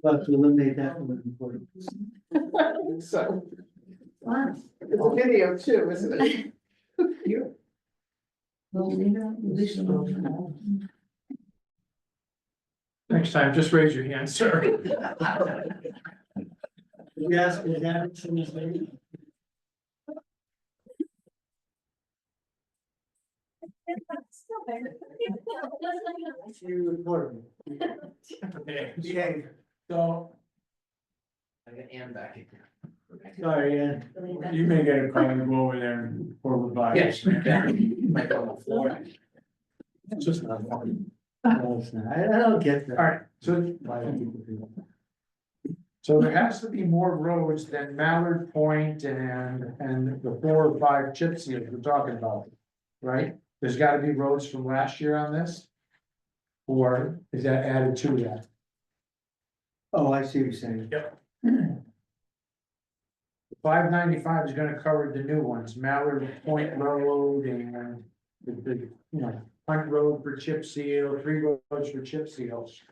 But to eliminate that from the report. So, Wow. it's a video too, isn't it? Next time, just raise your hand, sir. Yes, is that in this meeting? You recorded me. Okay, Behave. so I got Ann back in. Sorry, Ann. you may get a call to go over there and forward by. Yes, might go on the floor. It's just not funny. No, it's not. I don't get that. All right, so, Why do people do that? so there has to be more roads than Mallard Point and the 4 or 5 chip seals we're talking about, right? There's gotta be roads from last year on this? Or is that added to that? Oh, I see what you're saying. 595 is gonna cover the new ones, Mallard Point Road and the, Hunt Road for chip seal, 3 roads for chip seals.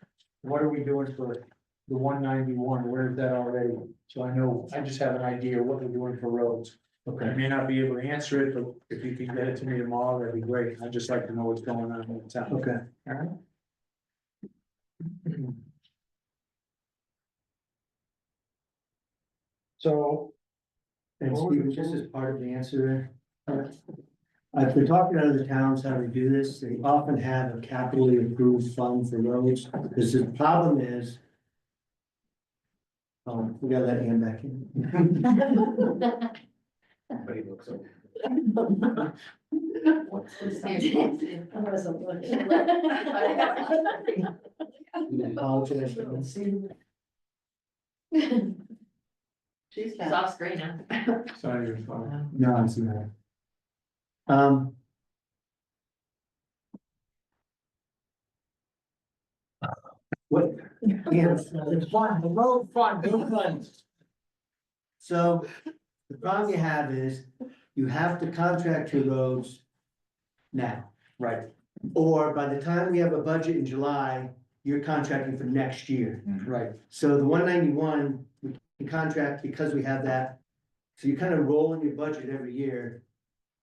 What are we doing for the 191? Where is that already? So I know, I just have an idea what we're doing for roads. I Okay. may not be able to answer it, but if you can get it to me tomorrow, that'd be great. I'd just like to know what's going on in the town. Okay. All right? So, And Stephen, just as part of the answer there. I've been talking to other towns how to do this. They often have a capitally improved fund for roads, because the problem is. We gotta let Ann back in. But he looks over. Apologize. She's off screen now. sorry, your phone. No, it's not. What? Yeah, it's fun, the road fund, no funds. So, the problem you have is, you have to contract your roads now. Right, Or by the time we have a budget in July, you're contracting for next year. right. So the 191, we can contract because we have that. So you kind of roll in your budget every year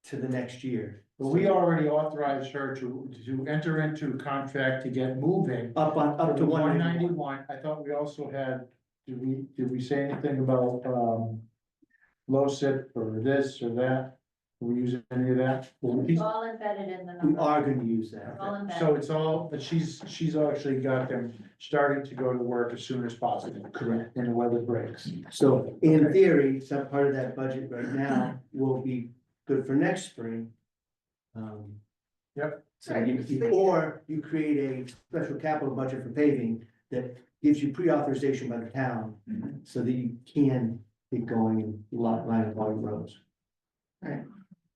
to the next year. But we already authorized her to enter into a contract to get moving. Up to 191. 191, I thought we also had, did we say anything about, low SIP or this or that? Are we using any of that? It's all embedded in the We number. are gonna use that. All embedded. So it's all, but she's actually got them starting to go to work as soon as possible. Correct. And the weather breaks. So in theory, some part of that budget right now will be good for next spring. Yep. So or you create a special capital budget for paving that gives you pre-authorization by the town. So that you can get going and line up all your roads.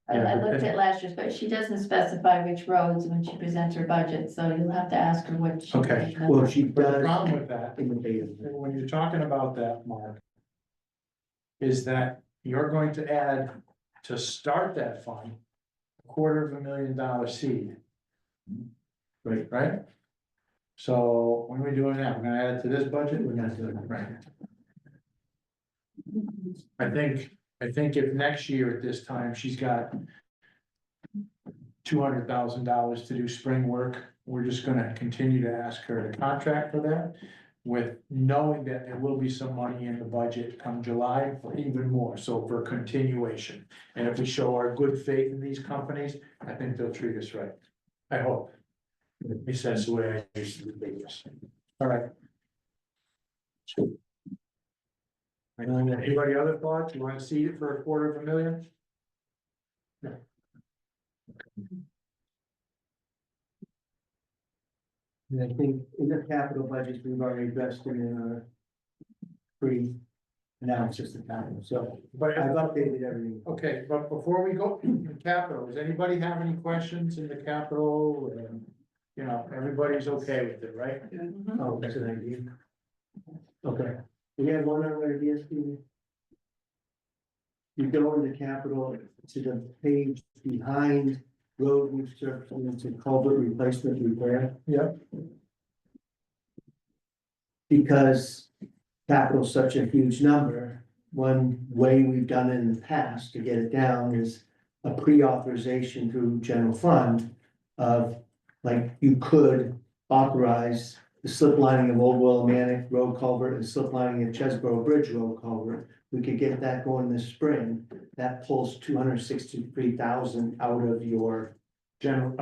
I looked at last year's, but she doesn't specify which roads when she presents her budget, so you'll have to ask her what she. Okay. Well, she But the does problem with that, in the beta. when you're talking about that, Mark, is that you're going to add, to start that fund, $250,000 seed. Right. Right? So when are we doing that? We're gonna add it to this budget? We're not doing that. Right. I think if next year at this time, she's got $200,000 to do spring work, we're just gonna continue to ask her to contract for that. With knowing that there will be some money in the budget come July for even more, so for continuation. And if we show our good faith in these companies, I think they'll treat us right. I hope. At least that's the way I used to do business. All right. Anybody other thoughts? You wanna see it for $250,000? And I think in the capital budgets, we've already addressed them in our pre-analysis of capital, so But I've updated everything. okay, but before we go to capital, does anybody have any questions in the capital? You know, everybody's okay with it, right? Mhm. Oh, that's an idea. Okay, we have one other idea, Steve. You go into capital to the page behind road resurfacing and culvert replacement repair. Yep. Because capital such a huge number, one way we've done it in the past to get it down is a pre-authorization through general fund of, like, you could authorize the slip lining of Old Willimantic Road Culvert and slip lining of Chesborough Bridge Road Culvert. We could get that going this spring. That pulls 263,000 out of your General,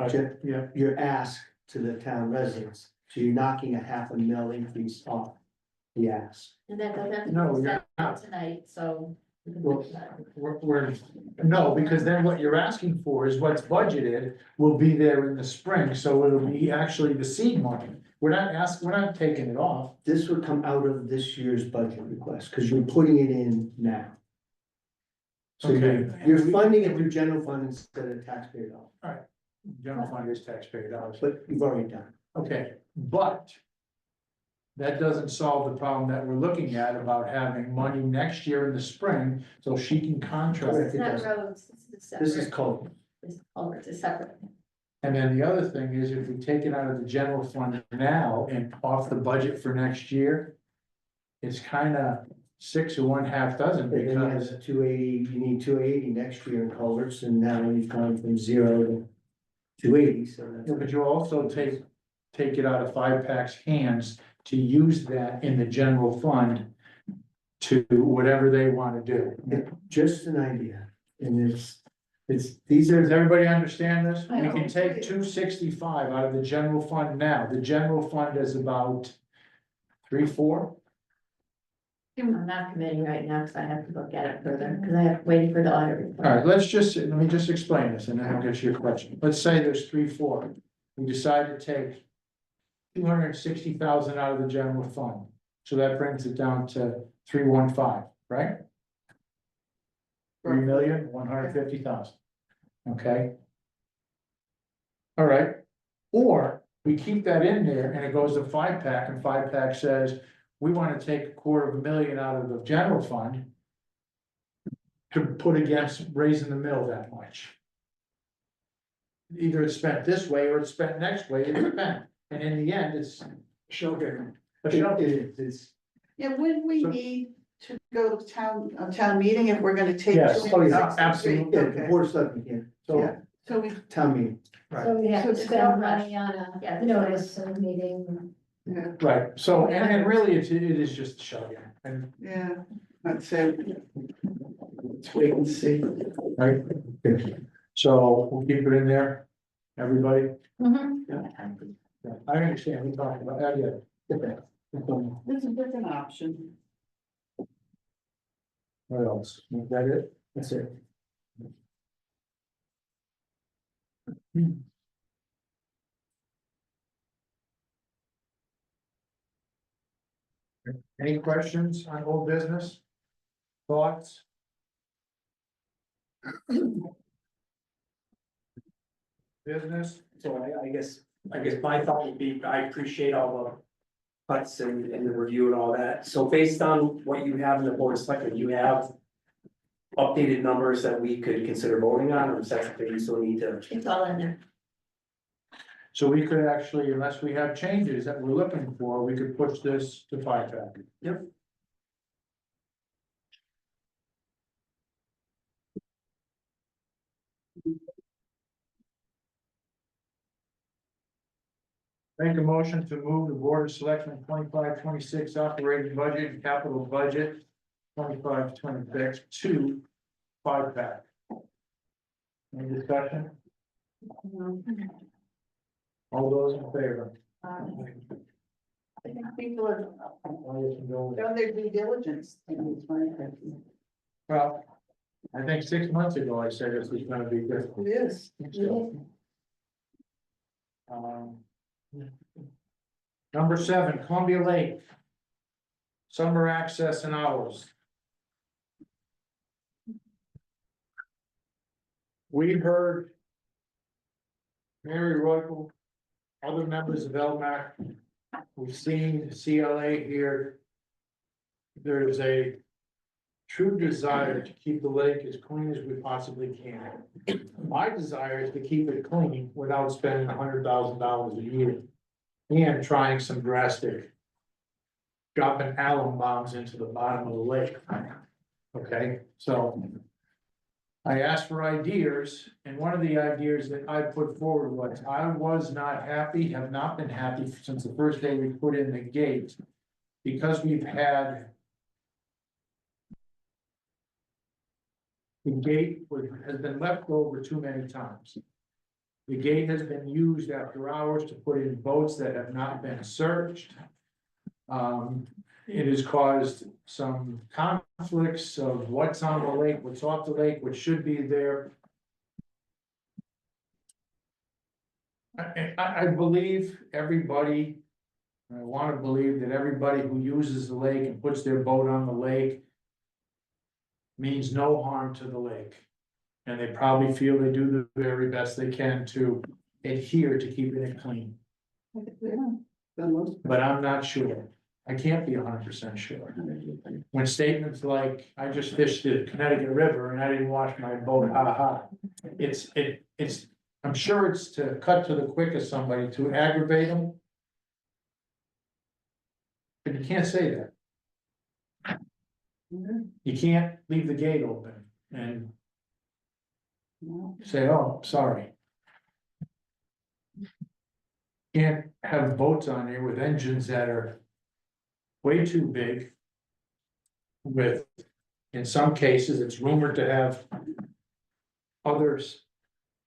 yeah, your ask to the town residents. So you're knocking a $500,000 increase off the ask. And that doesn't have to No, be you're set not. tonight, so. we can Well, look at that. we're, no, because then what you're asking for is what's budgeted will be there in the spring, so it'll be actually the seed money. We're not taking it off. This would come out of this year's budget request, because you're putting it in now. So Okay. you're funding it through general fund instead of taxpayer dollars, General fund is taxpayer dollars. but you've already done. Okay, but that doesn't solve the problem that we're looking at about having money next year in the spring, so she can contract. It's it not doesn't. roads, this is This is separate. called, This culverts is separate. And then the other thing is if we take it out of the general fund now and off the budget for next year, it's kind of 6 or 1/2 dozen then you have because, 280, you need 280 next year in culverts, and now you've gone from 0 to 280, so that's. but you also take it out of 5-Pac's hands to use that in the general fund to whatever they want to do. Just an idea, and these Does are, everybody understand this? I We know. can take 265 out of the general fund now. The general fund is about 3-4. I'm not committing right now, because I have to look at it further, because I have waiting for the audit report. All right, let me just explain this and then I'll get to your question. Let's say there's 3-4. We decide to take 260,000 out of the general fund. So that brings it down to 315, right? 3,150,000. Okay? All right, or we keep that in there and it goes to 5-Pac and 5-Pac says, we want to take $250,000 out of the general fund to put against raising the mill that much. Either it's spent this way or it's spent next way, it's spent, and in the end, it's show game. it's, Yeah, would we So- need to go to town meeting if we're gonna take? Yes, oh, yeah, 263? absolutely. yeah, the Okay. board of selectmen can, So, Yeah. So we, town meeting. So we have So to it's spend no money on Yeah, a notice of meeting. yeah, right, so, and really, it is just a show game, and, yeah, let's say. Let's wait and see. right? So, we'll keep it in there, everybody. Mhm. Yeah, I understand, we talked about that, yeah. There's a different option. What else? Is that it? That's it. Any questions on old business? Thoughts? Business? So I guess my thought would be, I appreciate all the cuts and the review and all that. So based on what you have in the board of selectmen, you have updated numbers that we could consider voting on, or is that something you still need to? It's all in there. So we could actually, unless we have changes that we're looking for, we could push this to 5-Pac. Yep. Make a motion to move the board of selectmen 25-26 operating budget and capital budget 25-26 to 5-Pac. Any discussion? All those in favor? I think people are All those in favor? done their due diligence. Well, I think 6 months ago I said this was gonna be good. It is. Number 7, Columbia Lake. Summer access and hours. We heard Mary Royal, other members of LMAC. We've seen CLA here. There's a true desire to keep the lake as clean as we possibly can. My desire is to keep it clean without spending $100,000 a year and trying some drastic dropping alum bombs into the bottom of the lake. Okay, so I asked for ideas, and one of the ideas that I put forward was, I was not happy, have not been happy since the first day we put in the gate. Because we've had. The gate has been left over too many times. The gate has been used after hours to put in boats that have not been searched. It has caused some conflicts of what's on the lake, what's off the lake, what should be there. I believe everybody, I wanna believe that everybody who uses the lake and puts their boat on the lake means no harm to the lake. And they probably feel they do the very best they can to adhere to keeping it clean, but I'm not sure. I can't be 100% sure. When statements like, I just fished the Connecticut River and I didn't wash my boat, ha ha. It's, I'm sure it's to cut to the quick of somebody to aggravate them. But you can't say that. You can't leave the gate open and say, oh, sorry. Can't have boats on here with engines that are way too big. With, in some cases, it's rumored to have others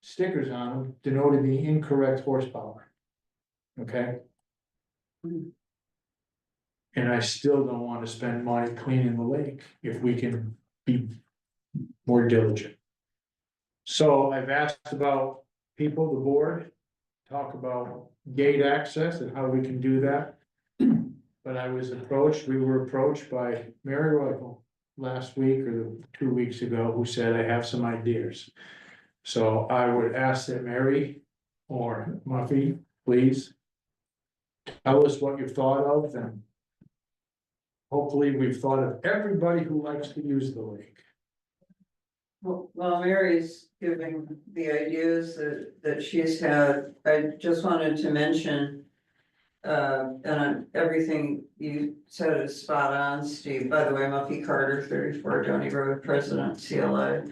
stickers on them denoting the incorrect horsepower. Okay? And I still don't want to spend money cleaning the lake if we can be more diligent. So I've asked about people, the board, talk about gate access and how we can do that. But we were approached by Mary Royal last week or 2 weeks ago, who said, I have some ideas. So I would ask that Mary or Muffy, please tell us what you've thought of, and hopefully we've thought of everybody who likes to use the lake. Well, Mary's giving the ideas that she's had, I just wanted to mention. And everything you said is spot on, Steve. By the way, Muffy Carter, 34 Downey Road, President, CLA.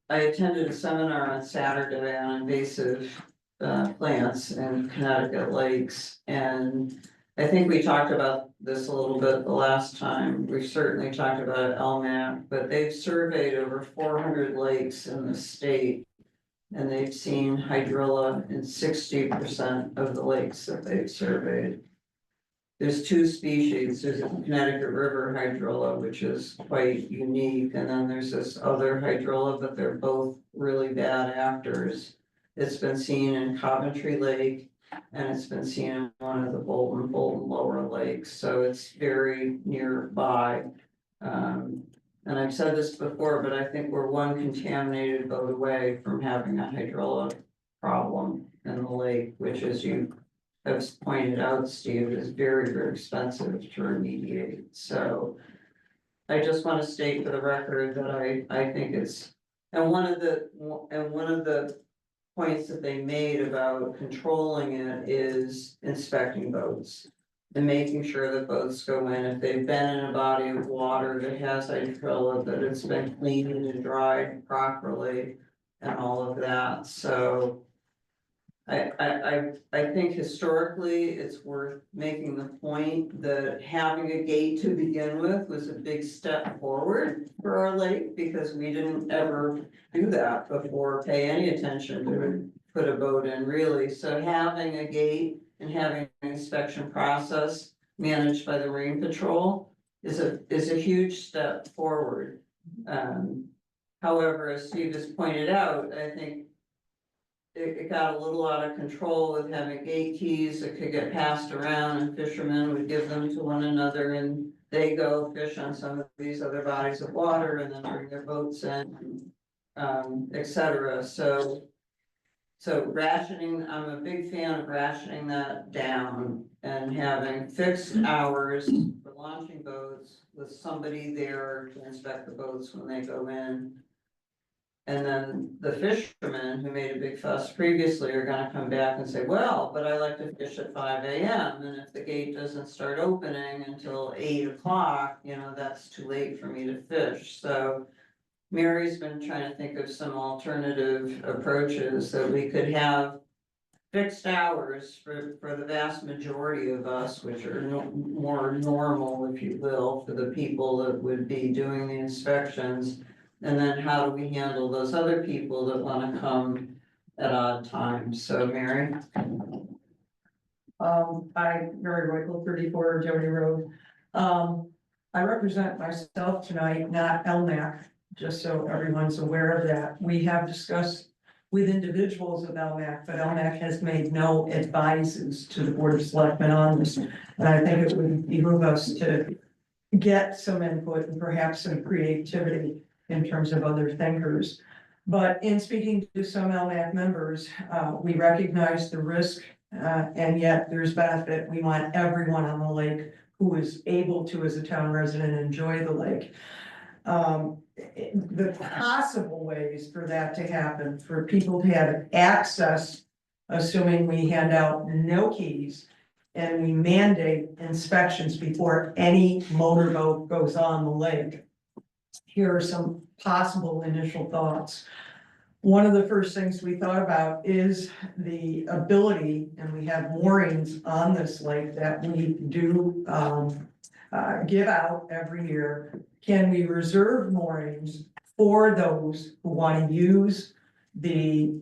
I attended a seminar on Saturday on invasive plants in Connecticut lakes, and I think we talked about this a little bit the last time. We've certainly talked about it, LMAC, but they've surveyed over 400 lakes in the state. And they've seen hydrilla in 60% of the lakes that they've surveyed. There's two species, there's a Connecticut River hydrilla, which is quite unique, and then there's this other hydrilla, but they're both really bad actors. It's been seen in Coventry Lake, and it's been seen in one of the Bolton Lower Lakes, so it's very nearby. And I've said this before, but I think we're one contaminated boat away from having a hydrilla problem in the lake, which, as you have pointed out, Steve, is very, very expensive to remediate. So I just want to state for the record that I think it's, and one of the points that they made about controlling it is inspecting boats. And making sure that boats go in, if they've been in a body of water that has hydrilla, that it's been cleaned and dried properly and all of that, so. I think historically, it's worth making the point that having a gate to begin with was a big step forward for our lake, because we didn't ever do that before, pay any attention to put a boat in, really, so having a gate and having an inspection process managed by the Marine Patrol is a huge step forward. However, as Steve has pointed out, I think it got a little out of control with having gate keys that could get passed around, and fishermen would give them to one another, and they go fish on some of these other bodies of water and then bring their boats in, etc. So rationing, I'm a big fan of rationing that down and having fixed hours for launching boats with somebody there to inspect the boats when they go in. And then the fishermen who made a big fuss previously are gonna come back and say, well, but I like to fish at 5 a.m. And if the gate doesn't start opening until 8 o'clock, that's too late for me to fish, so. Mary's been trying to think of some alternative approaches that we could have. Fixed hours for the vast majority of us, which are more normal, if you will, for the people that would be doing the inspections. And then how do we handle those other people that wanna come at odd times? So Mary? Mary Michael, 34 Jody Road. I represent myself tonight, not LMAC, just so everyone's aware of that. We have discussed with individuals of LMAC, but LMAC has made no advices to the Board of Selectmen on this. And I think it would behoove us to get some input and perhaps some creativity in terms of other thinkers. But in speaking to some LMAC members, we recognize the risk, and yet there's benefit. We want everyone on the lake who is able to, as a town resident, enjoy the lake. The possible ways for that to happen, for people to have access, assuming we hand out no keys and we mandate inspections before any motorboat goes on the lake. Here are some possible initial thoughts. One of the first things we thought about is the ability, and we have moorings on this lake that we do give out every year. Can we reserve moorings for those who want to use the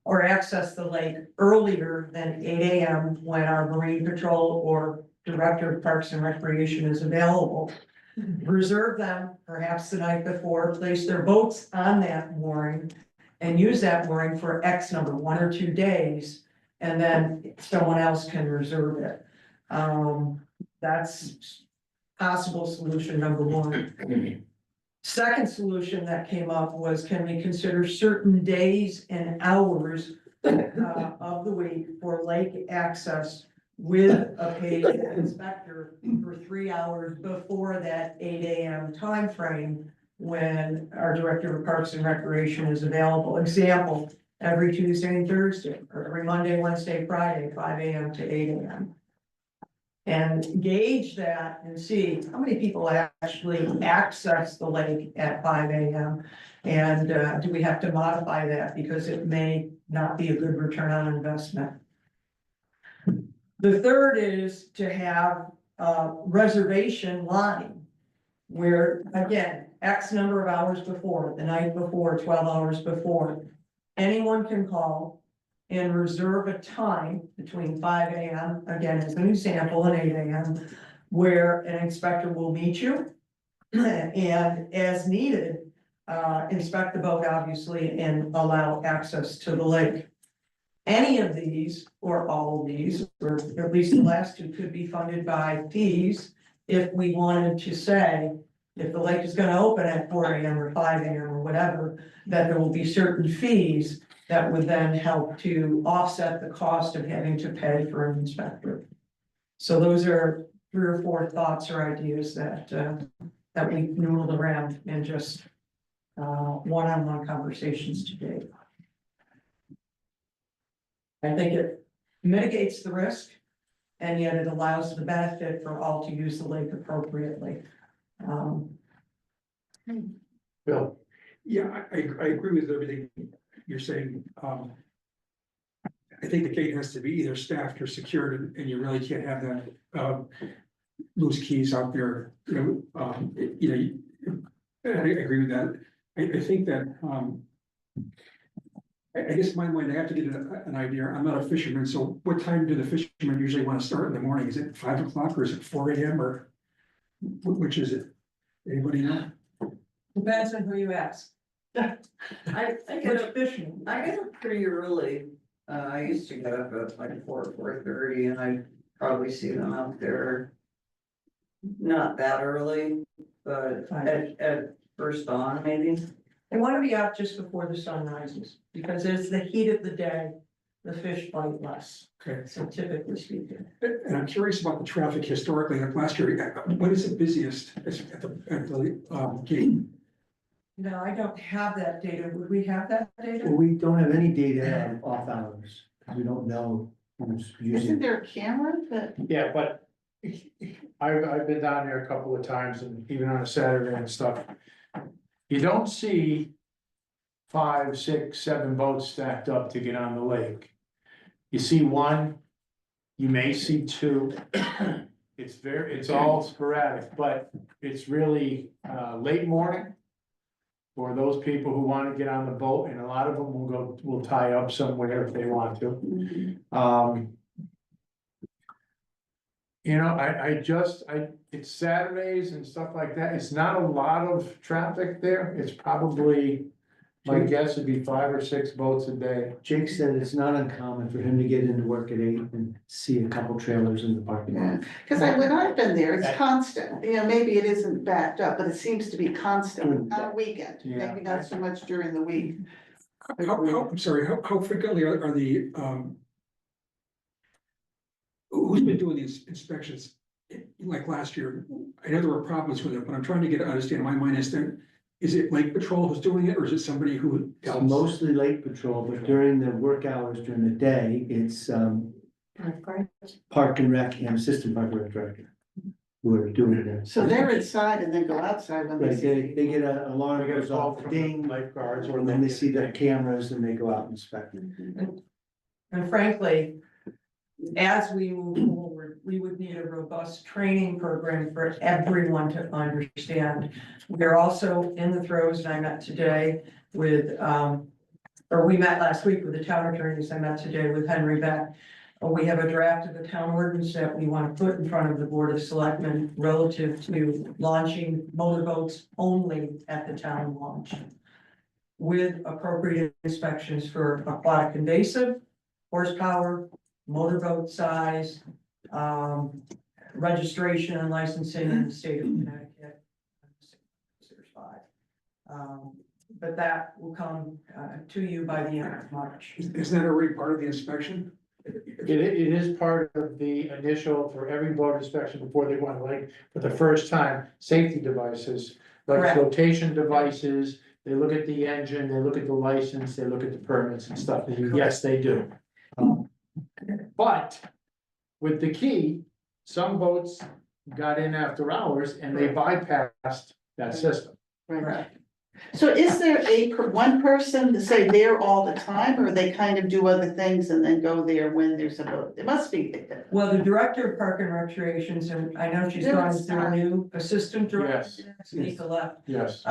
or access the lake earlier than 8 a.m. when our Marine Patrol or Director of Parks and Recreation is available? Reserve them perhaps the night before, place their boats on that mooring and use that mooring for X number, 1 or 2 days, and then someone else can reserve it. That's possible solution number one. Second solution that came up was, can we consider certain days and hours of the week for lake access with a paid inspector for 3 hours before that 8 a.m. timeframe when our Director of Parks and Recreation is available. Example, every Tuesday and Thursday, or every Monday, Wednesday, Friday, 5 a.m. to 8 a.m. And gauge that and see how many people actually access the lake at 5 a.m. And do we have to modify that because it may not be a good return on investment. The third is to have a reservation line where, again, X number of hours before, the night before, 12 hours before, anyone can call and reserve a time between 5 a.m., again, as an example, and 8 a.m., where an inspector will meet you and as needed, inspect the boat, obviously, and allow access to the lake. Any of these, or all of these, or at least the last two, could be funded by fees if we wanted to say, if the lake is gonna open at 4 a.m. or 5 a.m. or whatever, that there will be certain fees that would then help to offset the cost of having to pay for an inspector. So those are 3 or 4 thoughts or ideas that we noodled around in just one-on-one conversations today. I think it mitigates the risk, and yet it allows the benefit for all to use the lake appropriately. Bill, Yeah, I agree with everything you're saying. I think the gate has to be either staffed or secured, and you really can't have that loose keys out there, I agree with that. I think that, I guess in my mind, I have to get an idea. I'm not a fisherman, so what time do the fishermen usually want to start in the morning? Is it 5 o'clock or is it 4 a.m. or which is it? Anybody know? Depends on who you ask. I Which get up, fishing? I get up pretty early. I used to get up at like 4:30, and I probably see them out there. Not that early, but at first dawn, maybe. They want to be out just before the sun rises, because it's the heat of the day, the fish bite less, Okay, so typically speaking. and I'm curious about the traffic historically. Like last year, what is the busiest at the gate? No, I don't have that data. Would we have that data? We don't have any data on off hours, we don't know who's Isn't using. there a camera that? Yeah, but I've been down there a couple of times and even on a Saturday and stuff. You don't see 5, 6, 7 boats stacked up to get on the lake. You see one, you may see two. It's all sporadic, but it's really late morning. For those people who want to get on the boat, and a lot of them will tie up somewhere if they want to. You know, it's Saturdays and stuff like that, it's not a lot of traffic there, it's probably, my guess would be 5 or 6 boats a day. Jake said it's not uncommon for him to get into work at 8 and see a couple trailers in the parking lot. Cause when I've been there, it's constant, maybe it isn't backed up, but it seems to be constant on a weekend, Yeah. maybe not so much during the week. I'm sorry, how frequently are the, who's been doing these inspections? Like last year, I know there were problems with it, but I'm trying to understand, my mind is it Lake Patrol who's doing it, or is it somebody who It's else? mostly lake patrol, but during the work hours during the day, it's park and rec and assistant park and rec director. Who are doing that. So they're inside and then go outside when they Right, see. they get an alarm, We get a goes call off, from ding, lifeguards or and then they see the cameras and they go out and inspect it. And frankly, as we move forward, we would need a robust training program for everyone to understand. We're also in the throes, and I met today with, or we met last week with the town attorneys, I met today with Henry Beck. We have a draft of the town ordinance that we want to put in front of the Board of Selectmen relative to launching motorboats only at the town launch, with appropriate inspections for aquatic invasive, horsepower, motorboat size, registration and licensing in the state of Connecticut. There's 5. But that will come to you by the end of March. Is that already part of the inspection? It is part of the initial for every boat inspection before they go on the lake, for the first time, safety devices. Like Correct. flotation devices, they look at the engine, they look at the license, they look at the permits and stuff, yes, they do. But with the key, some boats got in after hours and they bypassed that system. Right. So is there one person to say there all the time, or they kind of do other things and then go there when there's a boat? It must be. Well, the director of Park and Recreations, and I know she's gone to their new assistant director, Nika left, Yes.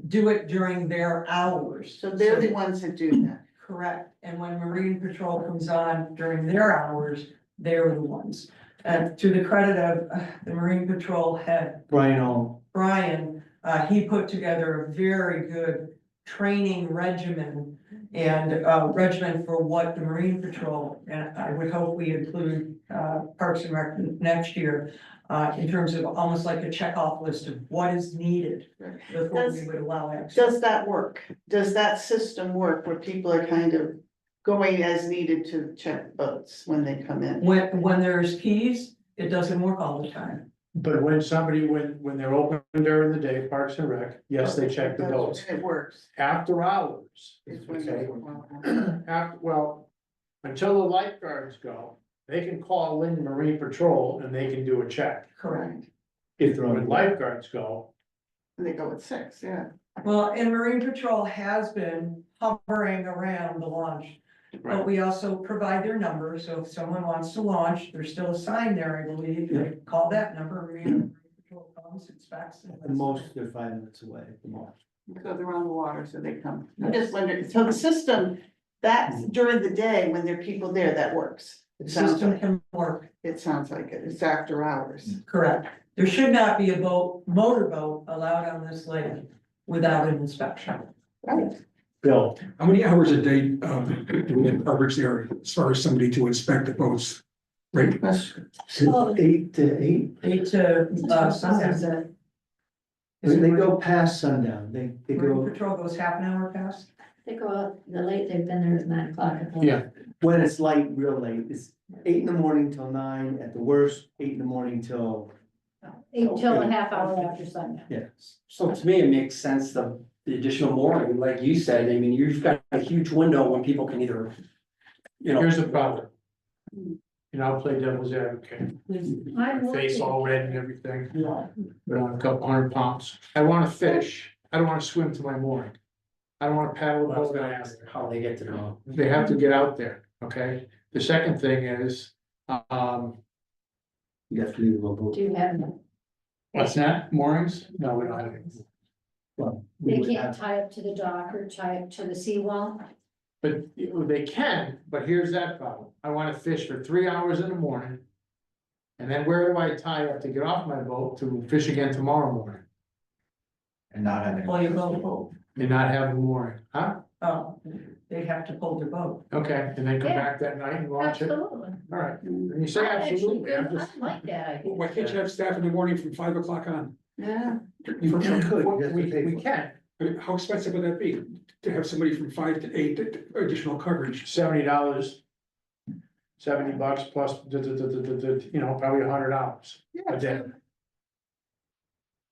do it during their hours. So they're the ones that do that. Correct, and when Marine Patrol comes on during their hours, they're the ones. And to the credit of the Marine Patrol head, Brian, Brian, he put together a very good training regimen and regimen for what the Marine Patrol, and I would hope we include Parks and Rec next year, in terms of almost like a checkoff list of what is needed before we would allow access. Does that work? Does that system work where people are kind of going as needed to check boats when they come in? When there's keys, it doesn't work all the time. But when they're open during the day, Parks and Rec, yes, they check the boats. It works. After hours, It's when okay, there's a problem. until the lifeguards go, they can call in Marine Patrol and they can do a check. Correct. if they're on. When lifeguards go, And they go at 6, yeah. Well, and Marine Patrol has been hovering around the launch. But we also provide their number, so if someone wants to launch, there's still a sign there, I believe, they call that number, Marine Patrol comes, inspects. and At most, they're 5 minutes away at the most. So they're on the water, so they come. I just wondered, so the system, that's during the day when there are people there, that works. The It sounds system like, can work, it sounds like it. It's after hours. correct. There should not be a motorboat allowed on this lake without an inspection. Right. Bill, How many hours a day, do we have coverage there as far as somebody to inspect the boats? Right, So 8 to 8, 8 to sundown. they go past sundown, they Marine go, Patrol goes half an hour past. They go out, the late, they've been there at 9 o'clock. yeah, when it's light, real late, it's 8 in the morning till 9, at the worst, 8 in the morning till, Until a half hour after sundown. yes. So to me, it makes sense to the additional mooring, like you said, I mean, you've got a huge window when people can either. You know. Here's the problem. And I'll play devil's advocate, my face all red and everything, but I'm a couple 100 pounds. I wanna fish, I don't wanna swim to my mooring. I don't wanna paddle a I was boat gonna out ask there. how they get to know. They have to get out there, okay? The second thing is, You have to leave the boat. Do you have, what's that, moorings? No, we don't have any. Well, we They would can't have- tie up to the dock or tie up to the seawall. But they can, but here's that problem, I wanna fish for 3 hours in the morning. And then where do I tie up to get off my boat to fish again tomorrow morning? And not having. Pull your boat, And not have a mooring, huh? oh, they'd have to pull their boat. Okay, and then come Yeah. back that night and launch it, absolutely. alright, when you say I actually, absolutely, I'm I just. like that idea. Why can't you have staff in the morning from 5 o'clock on? Yeah. You could, you have to We pay for it. can, I mean, how expensive would that be to have somebody from 5 to 8 additional coverage? $70. $70 plus, you know, probably $100 a day.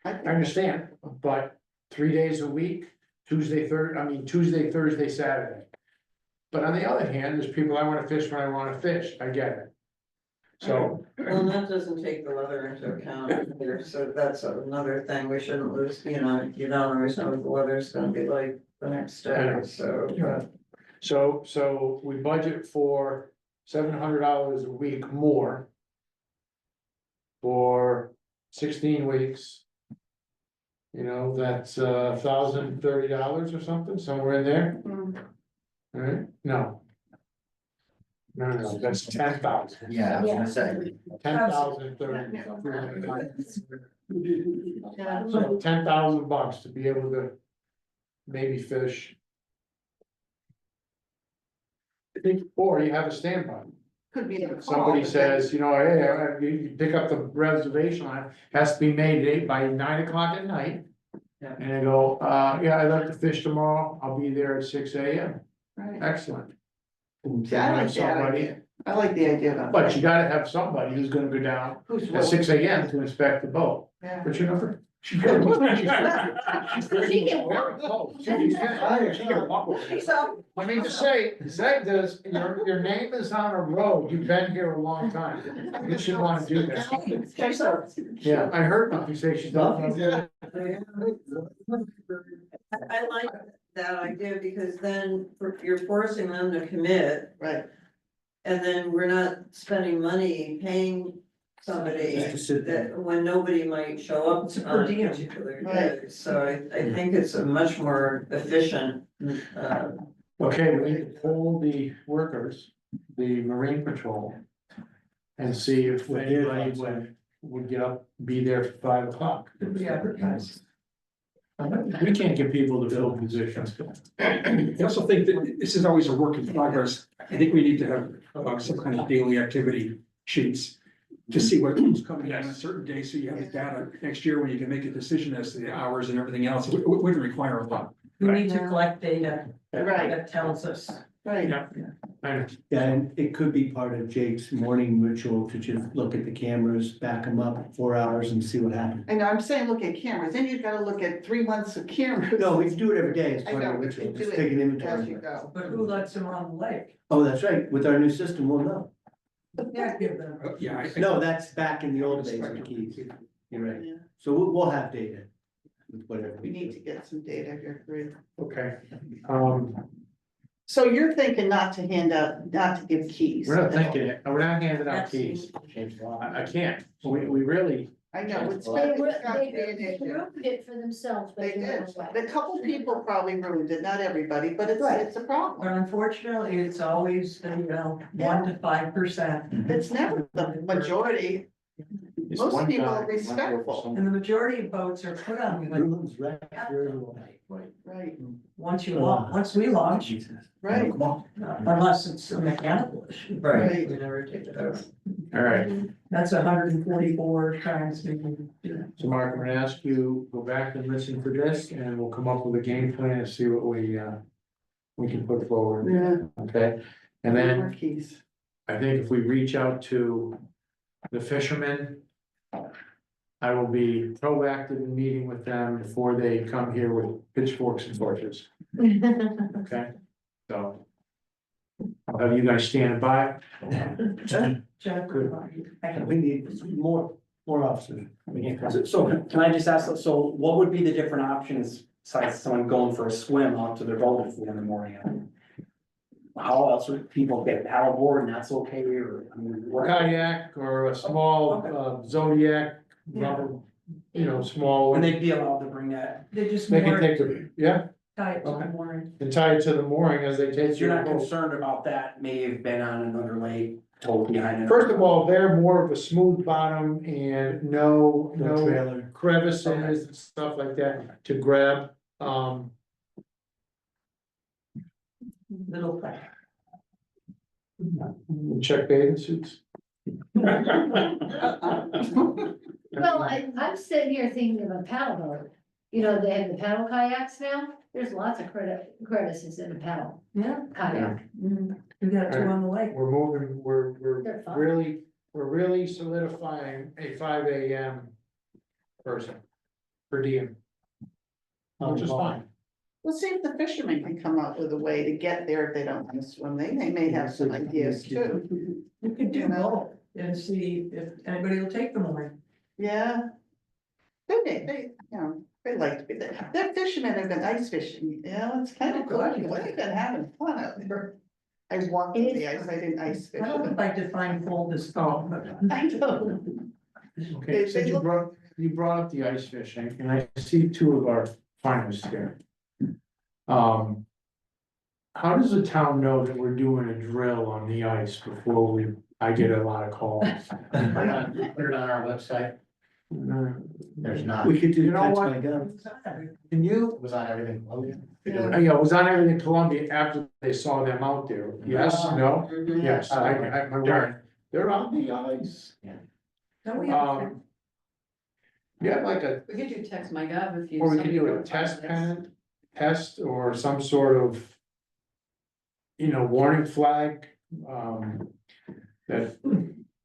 I understand, but 3 days a week, Tuesday, Thursday, Saturday. But on the other hand, there's people I wanna fish when I wanna fish, I get it. So, Well, and that doesn't take the weather into account either, so that's another thing, we shouldn't lose, you know, you don't always know what the weather's gonna be like the next day, so. so we budget for $700 a week more. For 16 weeks. You know, that's $1,030 or something, somewhere in there. Alright, no. No, that's 10,000. Yeah, I was gonna say. 10,030. So $10,000 to be able to maybe fish. Or you have a standby. Could be. Somebody says, you know, hey, you pick up the reservation line, has to be made by 9 o'clock at night. Yeah. And they go, yeah, I'd like to fish tomorrow, I'll be there at 6 AM, Right. excellent. See, I like that Somebody, idea. I like the idea of. but you gotta have somebody who's gonna go down Who's at willing. 6 AM to inspect the boat. Yeah. What's your number? She can Very close. She can walk over there. So, I mean to say, does, your name is on a road, you've been here a long time, you should wanna do this. okay, so Yeah, I heard you say she's not. I like that idea because then you're forcing them to commit. Right. And then we're not spending money paying somebody Just to sit there. that, when nobody might show up It's a on per a diem. particular day. So I think it's a much more efficient, Okay, we need to poll the workers, the Marine Patrol. And see if anybody would get up, be there for 5 o'clock. Yeah. We can't get people to fill positions. I also think that this is always a work in progress. I think we need to have some kind of daily activity sheets to see what's coming in on a certain day, so you have the data next year when you can make a decision as to the hours and everything else. It wouldn't require a lot. We need to collect data right, that tells us. right. Yeah, I know. Yeah, and it could be part of Jake's morning ritual to just look at the cameras, back them up 4 hours and see what happens. I know, I'm saying look at cameras, then you've gotta look at 3 months of cameras. No, we can do it every day as I part know, of the we ritual, can do just it take an as you inventory. go. But who lets them on the lake? Oh, that's right, with our new system, we'll know. Yeah, give them. Yeah. No, that's back in the old days of the keys. You're right. Yeah. So we'll have data. With whatever. We need to get some data here, great. Okay, So you're thinking not to hand out, not to give keys? we're not thinking it, we're not handing out keys, I can't, we really, I know, it's They been, were, it's not they being an issue. ruined it for themselves, but They they did, never a couple people probably ruined it, not everybody, but it's a But problem. unfortunately, it's always, 1 to 5%. It's never the majority, it's Most one people guy, are one respectful. person. And the majority of boats are put on, like, Everyone's right, everyone. right, once we launch, right, unless it's a mechanical issue. right, we never take it out. All right, That's 144 times. so Mark, I'm gonna ask you, go back and listen to this, and we'll come up with a game plan and see what we can put forward, Yeah. okay? And then More keys. I think if we reach out to the fishermen. I will be proactive in meeting with them before they come here with pitchforks and torches, okay? So. I'll have you guys stand by. Jeff, We need more officers. So can I just ask, so what would be the different options besides someone going for a swim out to their boat at 4 in the morning? How else would people get paddleboard and that's okay, or, I mean, what? Kayak or a small Zodiac, rubber, small, And they'd be allowed to bring that, they just they can more take the, yeah, tight to the Okay. mooring. and tie it to the mooring as they take. if you're not your boat. concerned about that, may have been on another lake, towed behind it. First of all, they're more of a smooth bottom and no trailer. crevices Okay. and stuff like that to grab, Little thing. check bathing suits. Well, I'm sitting here thinking of a paddle boat. You know, they have the paddle kayaks now. There's lots of crevices in a paddle Yeah, kayak. we got two on the lake. We're moving, we're They're fun. we're really solidifying a 5 AM person per diem. Which is fine. We'll see if the fishermen can come up with a way to get there if they don't want to swim. They may have some ideas too. You could do both and see if anybody will take the mooring. Yeah. They like to be there. Their fishermen have been ice fishing, it's kind of cool. They've been having fun out there. I walked on the ice, I didn't ice fish. I don't know if I define cold as cold, but. I know. Okay, They since you brought up the ice fishing, and I see two of our finalists here. How does the town know that we're doing a drill on the ice before I get a lot of calls? Put it on our website, there's not, We could do You know text what? my gun. Can you? it was on everything. Oh, yeah. Yeah, it was on everything Columbia after they saw them out there. Yes, no, yes, I'm aware. They're on the ice. Don't we have, Yeah, like We could do text my gov if you. or we could do a test pen, test or some sort of. Warning flag, that.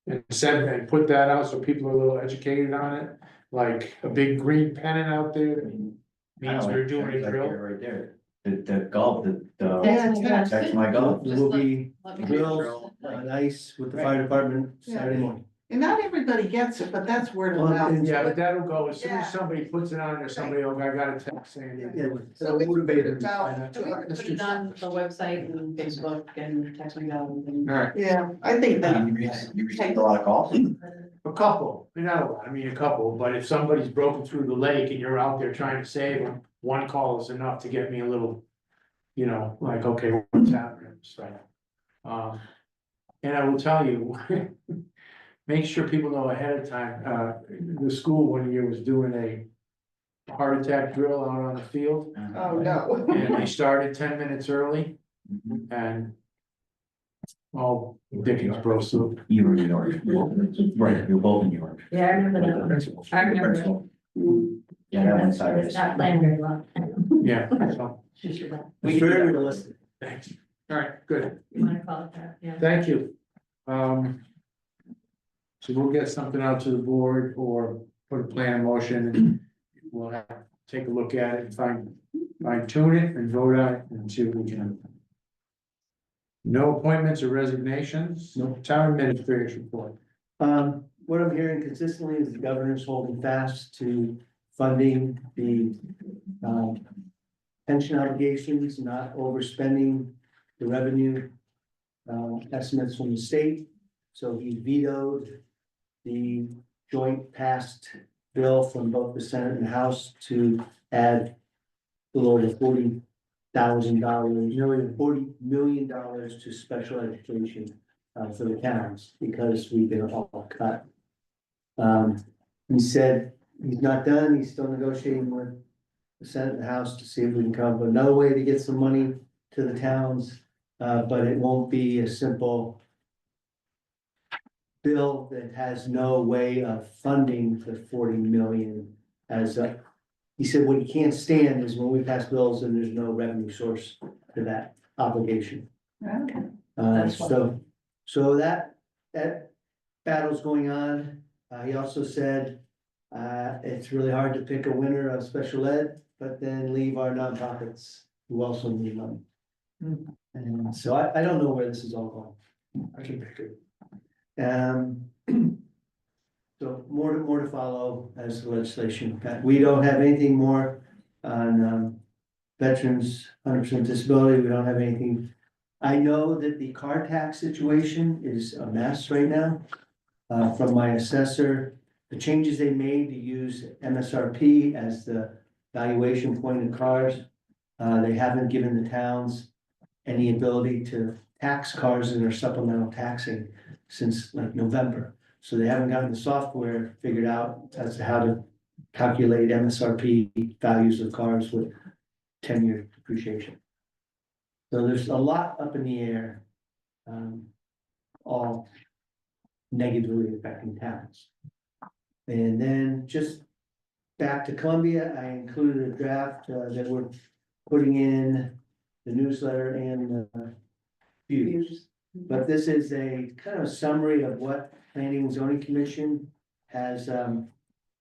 And send and put that out so people are a little educated on it, like a big green pennant out there that means we're doing a drill. Right there, the golf, the, Text text my golf. There will be Let me drills on ice with the fire department Saturday morning. And not everybody gets it, but that's word of Well, mouth. Yeah, but that'll go, as soon Yeah. as somebody puts it on there, somebody, I got a text saying. Yeah, So it's motivated. about- Put it on the website and Facebook and text me gov and. Alright, Yeah, I think that. You received a lot of calls. a couple, not a lot, I mean, a couple, but if somebody's broken through the lake and you're out there trying to save them, one call is enough to get me a little. Like, okay, what's happening, so. And I will tell you. Make sure people know ahead of time, the school one year was doing a heart attack drill out on the field. Oh, no. And they started 10 minutes early and. All Dickens bro, so. You were in New York. Right, you were both in New York. Yeah, I remember that. I remember that. Yeah, that one side. It's not playing very well. Yeah, so, It's very realistic. thanks. All right, good, You wanna call it that, yeah. thank you. So we'll get something out to the board or put a plan in motion and we'll have, take a look at it and fine tune it and vote on it and see what we can. No appointments or resignations, no town administrator's report. What I'm hearing consistently is the governor's holding fast to funding the, pension obligations, not overspending the revenue, estimates from the state. So he vetoed the joint passed bill from both the Senate and House to add a little over $40 million to special education for the towns because we've been all cut. He said he's not done, he's still negotiating with the Senate and House to see if we can come up with another way to get some money to the towns. But it won't be a simple bill that has no way of funding the 40 million as he said, what he can't stand is when we pass bills and there's no revenue source to that obligation. So that battle's going on. He also said It's really hard to pick a winner of special ed, but then leave our nonprofits who also need money. And so I don't know where this is all going. I can pick it. So more to follow as the legislation. We don't have anything more on veterans, 100% disability. We don't have anything. I know that the car tax situation is a mess right now. From my assessor, the changes they made to use MSRP as the valuation point in cars. They haven't given the towns any ability to tax cars in their supplemental taxing since like November. So they haven't gotten the software figured out as to how to calculate MSRP values of cars with 10-year depreciation. So there's a lot up in the air, all negatively affecting towns. And then just back to Columbia, I included a draft that we're putting in the newsletter and views. But this is a kind of summary of what Planning and Zoning Commission has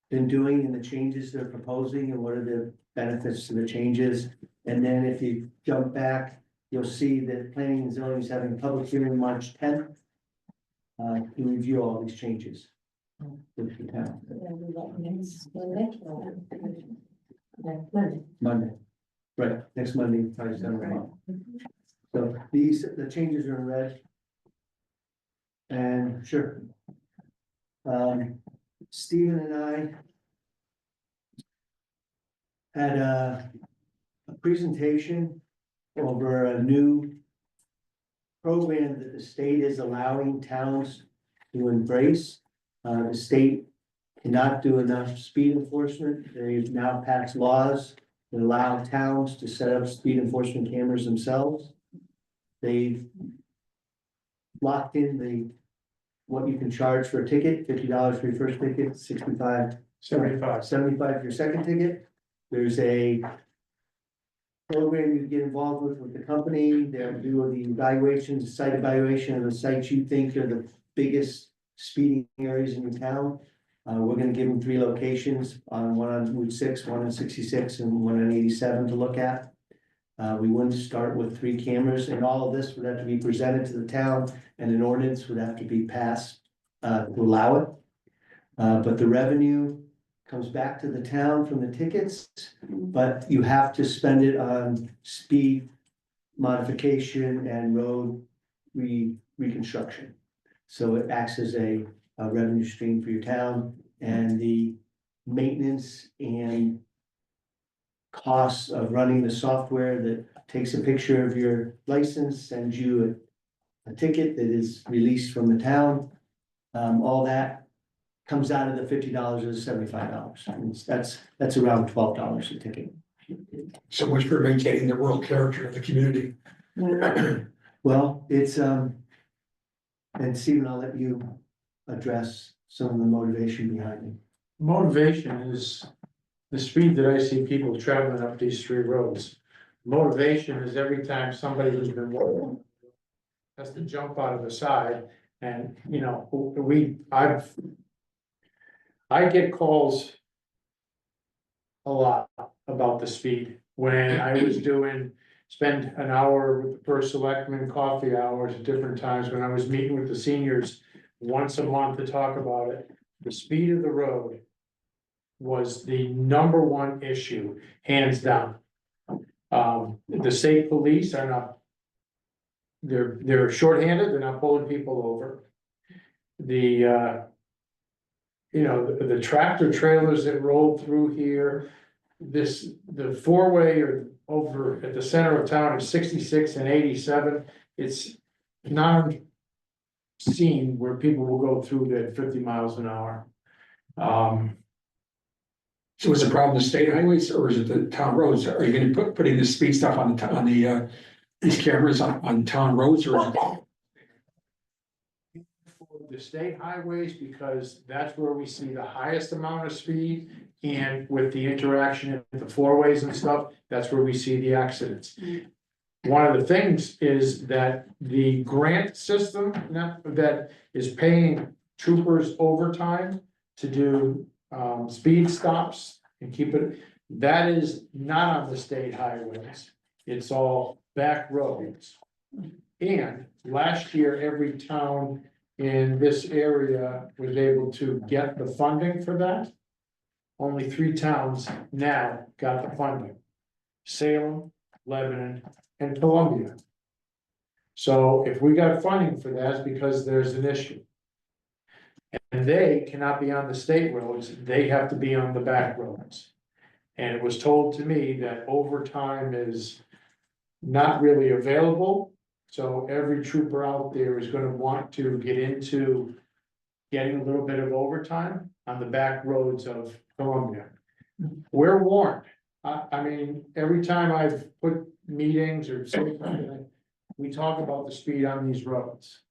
been doing and the changes they're proposing and what are the benefits to the changes. And then if you jump back, you'll see that Planning and Zoning is having a public hearing March 10th to review all these changes with the town. Monday, right, next Monday, probably 7 o'clock. So the changes are in red. And sure. Stephen and I had a presentation over a new program that the state is allowing towns to embrace. The state cannot do enough speed enforcement. They've now passed laws that allow towns to set up speed enforcement cameras themselves. They've locked in what you can charge for a ticket, $50 for your first ticket, 75. 75 for your second ticket. There's a program you get involved with the company. They'll do the evaluations, site evaluation of the sites you think are the biggest speeding areas in your town. We're gonna give them 3 locations, one on Route 6, one on 66, and one on 87 to look at. We wouldn't start with 3 cameras, and all of this would have to be presented to the town, and an ordinance would have to be passed to allow it. But the revenue comes back to the town from the tickets, but you have to spend it on speed modification and road reconstruction. So it acts as a revenue stream for your town, and the maintenance and costs of running the software that takes a picture of your license, sends you a ticket that is released from the town. All that comes out of the $50 or the $75. That's around $12 a ticket. So much for maintaining the rural character of the community. Well, it's and Stephen, I'll let you address some of the motivation behind it. Motivation is the speed that I see people traveling up these 3 roads. Motivation is every time somebody who's been walking has to jump out of the side, and you know, I get calls a lot about the speed. When I was spend an hour with the first selectman, coffee hours at different times, when I was meeting with the seniors once a month to talk about it, the speed of the road was the number 1 issue, hands down. The state police are not, they're shorthanded, they're not pulling people over. The tractor trailers that roll through here, the 4-way or over at the center of town is 66 and 87. It's not seen where people will go through at 50 miles an hour. So is the problem the state highways or is it the town roads? Are you gonna be putting the speed stuff on these cameras on town roads or? For the state highways, because that's where we see the highest amount of speed, and with the interaction at the 4-ways and stuff, that's where we see the accidents. One of the things is that the grant system that is paying troopers overtime to do speed stops and keep it, that is not on the state highways. It's all back roads. And last year, every town in this area was able to get the funding for that. Only 3 towns now got the funding. Salem, Lebanon, and Columbia. So if we got funding for that, it's because there's an issue. And they cannot be on the state roads, they have to be on the back roads. And it was told to me that overtime is not really available. So every trooper out there is gonna want to get into getting a little bit of overtime on the back roads of Columbia. We're warned. I mean, every time I've put meetings or something, we talk about the speed on these roads.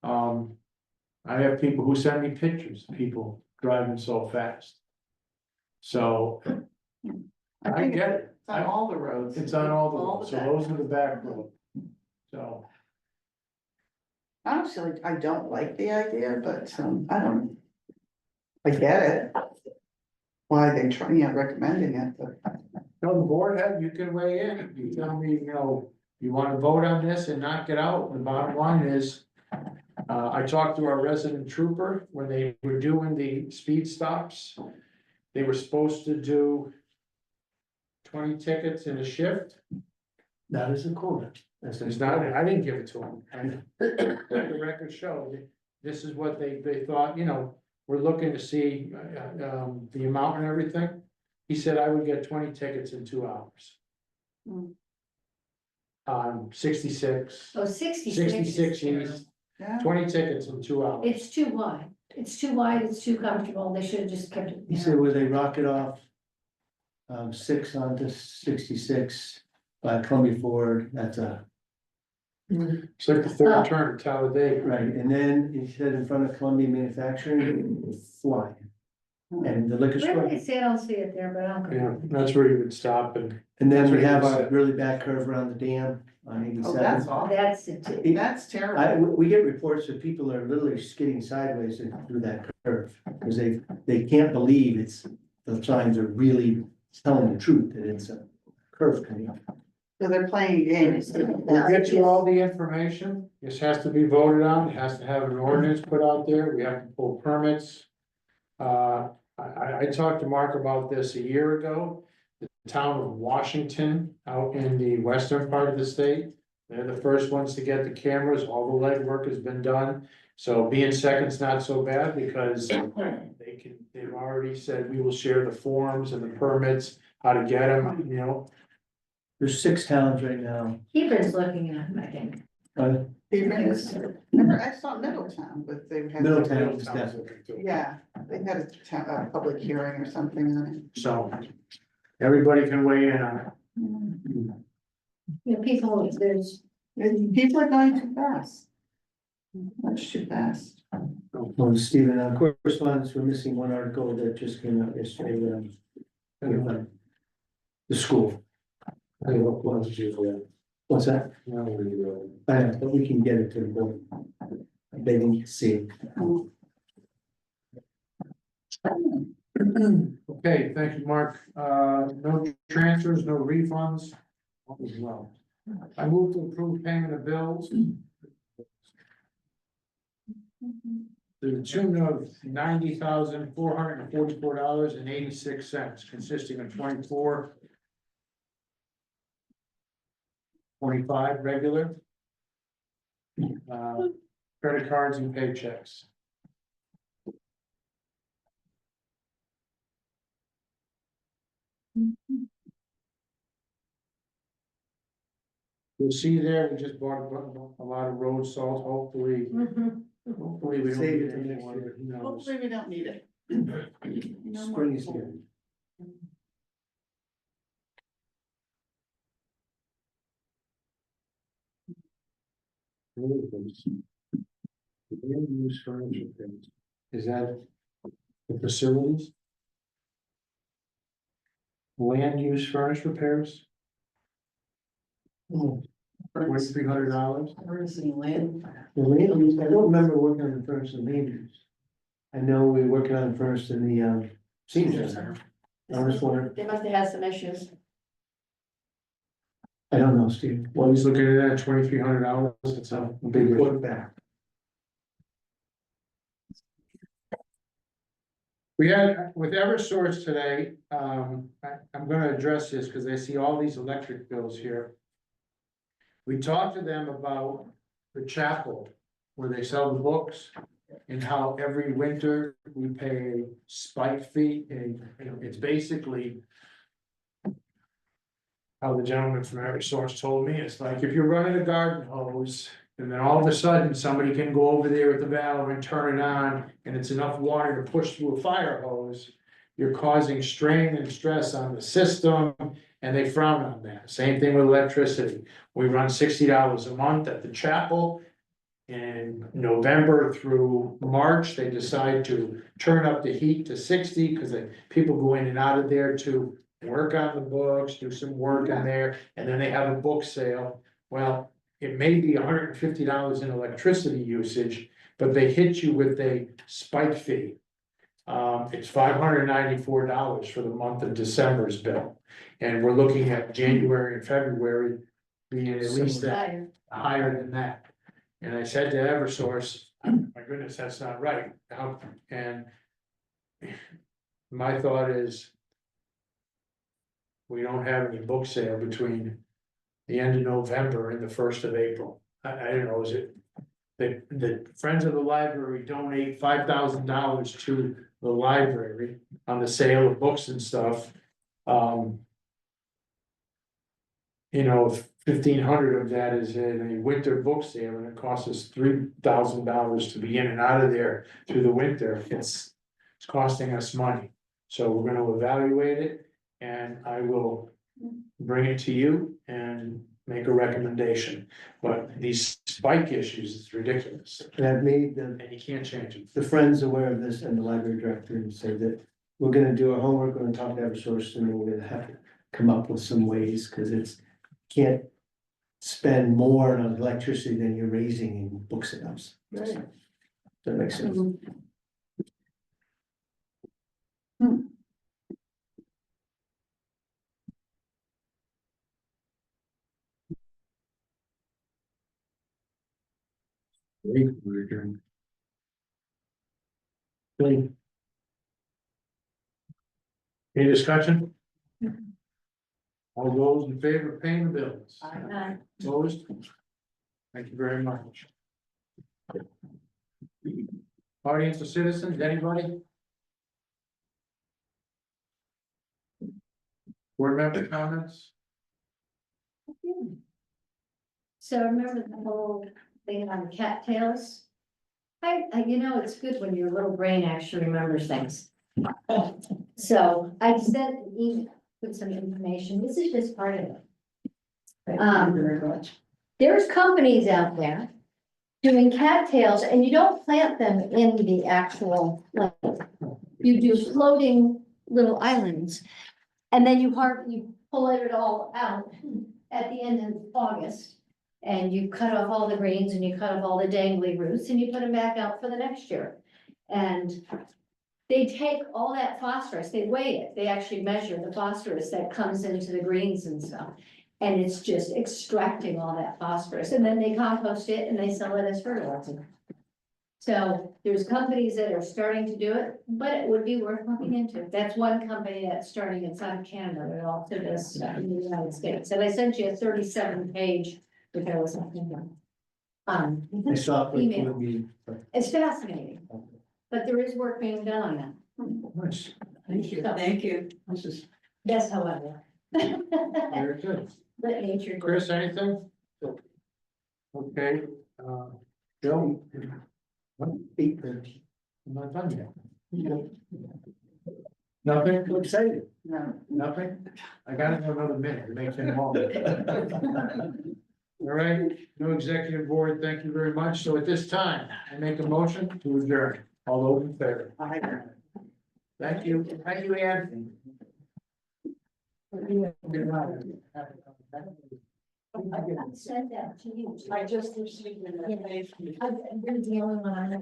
I have people who send me pictures of people driving so fast. So I think get it. It's on all the roads. It's on all the All roads, the so back. those are the back roads. So, Honestly, I don't like the idea, but, I don't. I get it. Why they try, recommending it, but. no, the board have, you can weigh in, you tell me, you wanna vote on this and knock it out, the bottom line is. I talked to our resident trooper when they were doing the speed stops. They were supposed to do 20 tickets in a shift. That is a quarter. That's It's not, I didn't give it to them. And the record showed, this is what they thought, we're looking to see, the amount and everything. He said I would get 20 tickets in 2 hours. Hmm. 66, Oh, 66. 66 is terrible. east, Yeah, 20 tickets in 2 hours. It's too wide. It's too wide, it's too comfortable. They should have just kept it. He said where they rock it off. 6 onto 66 by Columbia Ford, that's a, It's like the third turn in Talladega. right, and then he said in front of Columbia Manufacturing, flying. And the liquor Where store, did they say? I don't see it there, but I'll Yeah, go. that's where you would stop and. and then we That's have what he our said. really bad curve around the dam on oh, that's 87. awful, That's it. that's I, terrible. we get reports that people are literally skidding sideways through that curve, because they can't believe the signs are really telling the truth, that it's a curve coming up. So they're playing games. We'll get you all the information, this has to be voted on, it has to have an ordinance put out there, we have to pull permits. I talked to Mark about this a year ago, the town of Washington, out in the western part of the state. They're the first ones to get the cameras, all the legwork has been done, so being second's not so bad, because they've already said we will share the forms and the permits, how to get them, There's 6 towns right now. Hebron's looking at them, I think. Remember, I saw Middletown, but they had. Middletown is definitely. Yeah, they had a public hearing or something on So, everybody can weigh in on it. it. You know, people, there's, And people are going too fast. Much too fast. Well, Stephen, correspondence, we're missing one article that just came out yesterday, the school. What's that? But we can get it to the board. They need to see it. Okay, thank you, Mark. No transfers, no refunds. All is well. I move to approve payment of bills. To the tune of $90,444.86, consisting of 25 regular. Credit cards and paychecks. You'll see there, we just bought a lot of road salt, hopefully we don't Save need it for any next more, year. who knows? Hopefully we don't need it. No more Spring is cold. here. Land use furniture things. Is that the facilities? Land use furnace repairs, $2,300. Emergency land. The land use, I don't remember working on the furnace and land use. I know we were working on the furnace in the senior center. I was wondering, They must have had some issues. I don't know, Steve. Well, he's looking at that $2,300, it's a big issue. Put back. We had, with Eversource today, I'm gonna address this, because I see all these electric bills here. We talked to them about the chapel, where they sell the books, and how every winter we pay a spike fee, and it's basically how the gentleman from Eversource told me, it's like if you're running a garden hose, and then all of a sudden, somebody can go over there with the valve and turn it on, and it's enough water to push through a fire hose. You're causing strain and stress on the system, and they frown on that. Same thing with electricity. We run $60 a month at the chapel. In November through March, they decide to turn up the heat to 60, because people go in and out of there to work on the books, do some work in there, and then they have a book sale. Well, it may be $150 in electricity usage, but they hit you with a spike fee. It's $594 for the month of December's bill. And we're looking at January and February being at least that, higher than that. And I said to Eversource, my goodness, that's not right. And my thought is, we don't have any book sale between the end of November and the 1st of April. I don't know, is it? The Friends of the Library donate $5,000 to the library on the sale of books and stuff. You know, 1,500 of that is in a winter book sale, and it costs us $3,000 to be in and out of there through the winter. It's costing us money. So we're gonna evaluate it, and I will bring it to you and make a recommendation. But these spike issues is ridiculous, And I've made and you can't change it. the friends aware of this and the library director and say that we're gonna do our homework, we're gonna talk to Eversource, and then we're gonna have to come up with some ways, because it's, can't spend more on electricity than you're raising in book sales. Right. That makes sense. Any discussion? All those in favor of paying the bills? Opposed? Thank you very much. Audience of citizens, anybody? Board member comments? So remember the whole thing on cattails? You know, it's good when your little brain actually remembers things. So I sent an email with some information. This is just part of it. Thank you very much. There's companies out there doing cattails, and you don't plant them in the actual, like, you do floating little islands. And then you pull it all out at the end of August. And you cut off all the greens and you cut off all the dangly roots and you put them back out for the next year. And they take all that phosphorus, they weigh it, they actually measure the phosphorus that comes into the greens and stuff. And it's just extracting all that phosphorus, and then they compost it and they sell it as fertilizer. So there's companies that are starting to do it, but it would be worth looking into. That's one company that's starting inside of Canada, that also does stuff in the United States. And I sent you a 37-page, which I was thinking. I saw it Email. with me, but It's fascinating, but there is work being done on that. Nice, Thank you, thank you. this is That's however. very good. Let nature. do it. Chris, anything? Okay, Bill? 8:30. I'm not done yet. Nothing? I'm excited. No. Nothing? I gotta have another minute to make them all. All right, no executive board, thank you very much. So at this time, I make a motion to adjourn. All those in favor? Thank you. Thank you, Ann. I sent that to you. I just received an information. I'm the only one I know.